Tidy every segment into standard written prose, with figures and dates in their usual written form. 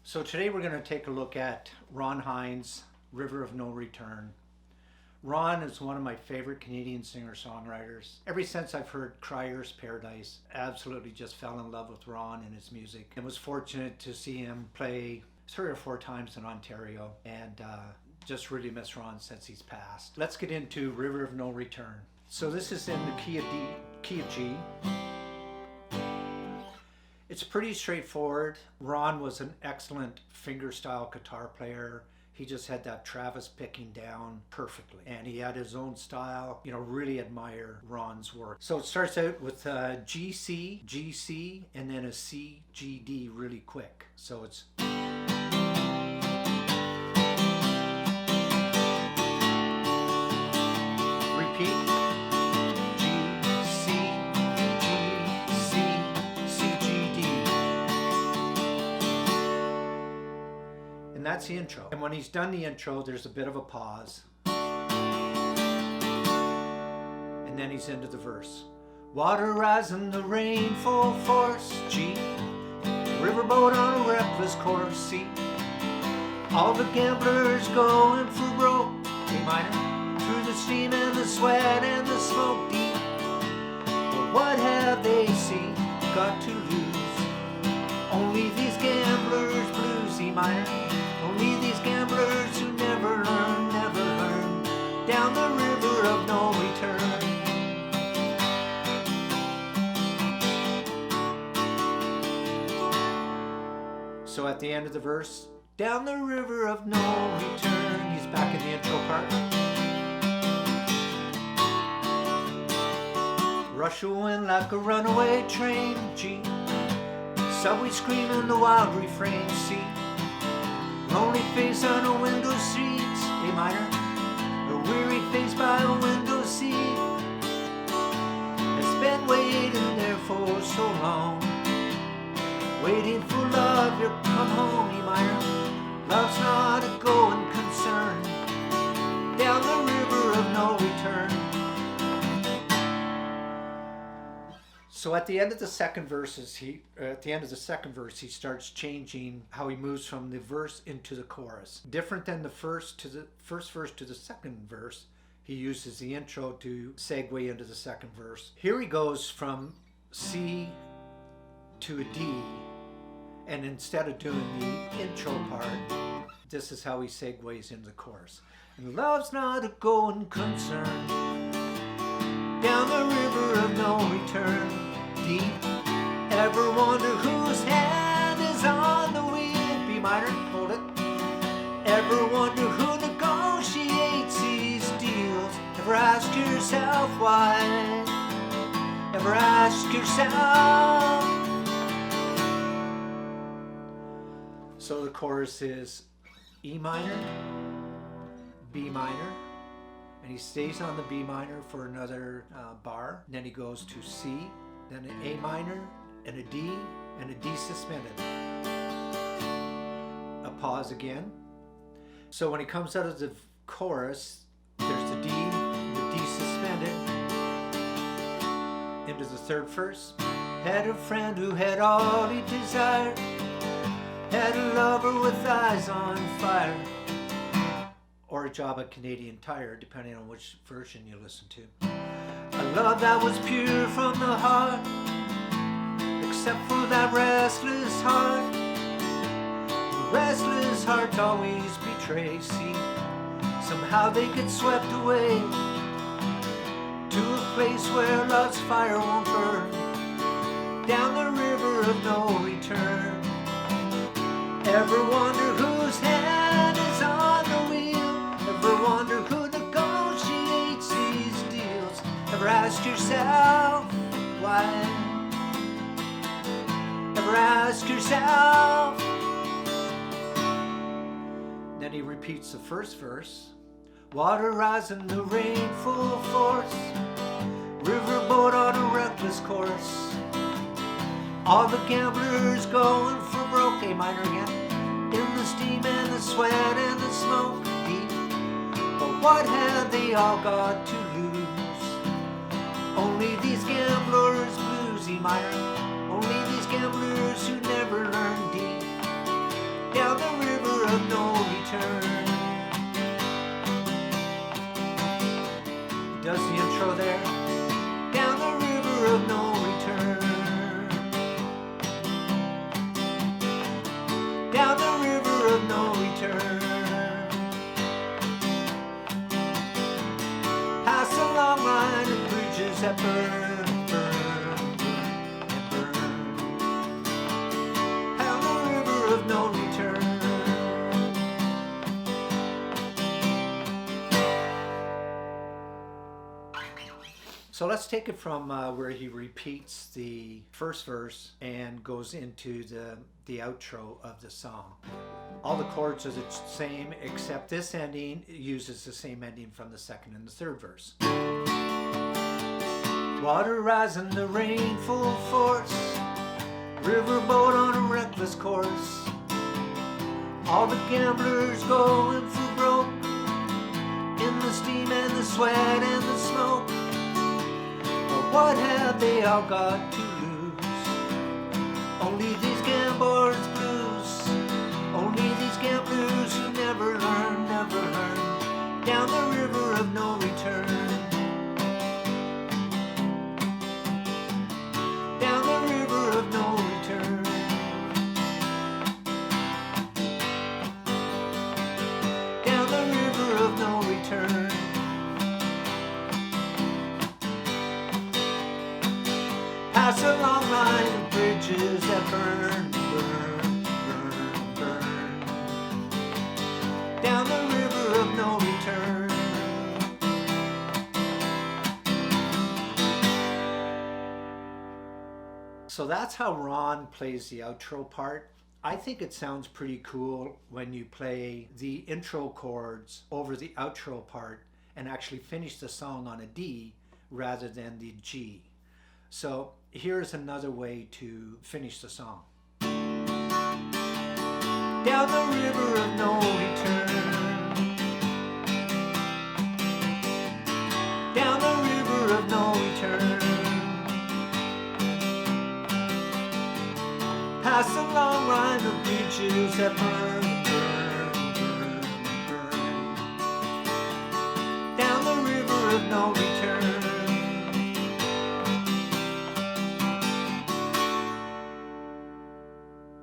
So today we're going to take a look at Ron Hynes' River of No Return. Ron is one of my favorite Canadian singer-songwriters. Ever since I've heard Crier's Paradise, absolutely just fell in love with Ron and his music, and was fortunate to see him play 3 or 4 times in Ontario, and just really miss Ron since he's passed. Let's get into River of No Return. So this is in the key of G. It's pretty straightforward. Ron was an excellent fingerstyle guitar player. He just had that Travis picking down perfectly. And he had his own style. You know, really admire Ron's work. So it starts out with G, C, G, C, and then a C, G, D really quick. So it's... Repeat. That's the intro. And when he's done the intro, there's a bit of a pause. And then he's into the verse. Water rising, the rain full force, G. Riverboat on a reckless course, C. All the gamblers going for broke, A minor. Through the steam and the sweat and the smoke, D. But what have they see got to lose? Only these gamblers blues, E minor. Only these gamblers who never learn, down the river of no return. So at the end of the verse, down the river of no return, he's back in the intro part. Rush a wind like a runaway train, G. Subway screaming the wild refrain, C. Lonely face on a window seat, A minor. A weary face by a window seat. It's been waiting there for so long, waiting for love to come home, E minor. Love's not a going concern, down the river of no return. So at the end of the second verse, he starts changing how he moves from the verse into the chorus. Different than the first verse to the second verse, he uses the intro to segue into the second verse. Here he goes from C to a D, and instead of doing the intro part, this is how he segues into the chorus. And love's not a going concern, down the river of no return. D. Ever wonder whose hand is on the wheel? B minor, hold it. Ever wonder who negotiates these deals? Ever ask yourself why? Ever ask yourself? So the chorus is E minor, B minor, and he stays on the B minor for another bar. And then he goes to C, then an A minor, and a D, and a D suspended. A pause again. So when he comes out of the chorus, there's the D suspended. Into the third verse. Had a friend who had all he desired, had a lover with eyes on fire, or a job at Canadian Tire, depending on which version you listen to. A love that was pure from the heart, except for that restless heart. Restless hearts always betray, see. Somehow they get swept away to a place where love's fire won't burn, down the river of no return. Ever wonder whose hand is on the wheel? Ever wonder who negotiates these deals? Ever ask yourself why? Ever ask yourself? Then he repeats the first verse. Water rising, the rain full force, riverboat on a reckless course. All the gamblers going for broke, A minor again. In the steam and the sweat and the smoke, D. But what have they all got to lose? Only these gamblers blues, E minor. Only these gamblers who never learn D. of no return. Does the intro there. Down the river of no return. Down the river of no return. Past a long line of bridges that burn, burn, and burn. Down the river of no return. So let's take it from where he repeats the first verse and goes into the outro of the song. All the chords are the same, except this ending uses the same ending from the second and the third verse. Water rising, the rain full force, riverboat on a reckless course. All the gamblers going for broke, in the steam and the sweat and the smoke. But what have they all got to lose? Only these gamblers blues. Only these gamblers who never learn, never learn. Down the river of no return. Down the river of no return. Down the river of no return. Past a long line of bridges that burn, burn, burn, burn. Down the river of no return. So that's how Ron plays the outro part. I think it sounds pretty cool when you play the intro chords over the outro part and actually finish the song on a D rather than the G. So here's another way to finish the song. Down the river of no return. Down the river of no return. Past a long line of bridges that burn, burn, burn, burn. Down the river of no return.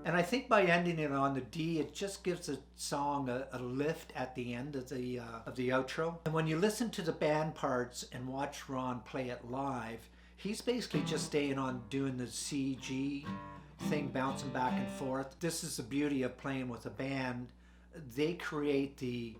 And I think by ending it on the D, it just gives the song a lift at the end of the outro. And when you listen to the band parts and watch Ron play it live, he's basically just staying on doing the C-G thing, bouncing back and forth. This is the beauty of playing with a band. They create the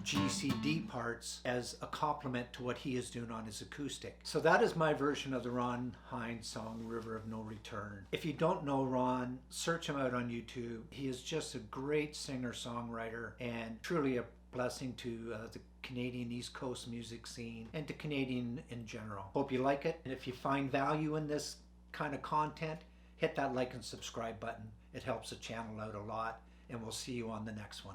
GCD parts as a complement to what he is doing on his acoustic. So that is my version of the Ron Hynes song, River of No Return. If you don't know Ron, search him out on YouTube. He is just a great singer-songwriter and truly a blessing to the Canadian East Coast music scene and to Canadian in general. Hope you like it. And if you find value in this kind of content, hit that like and subscribe button. It helps the channel out a lot. And we'll see you on the next one.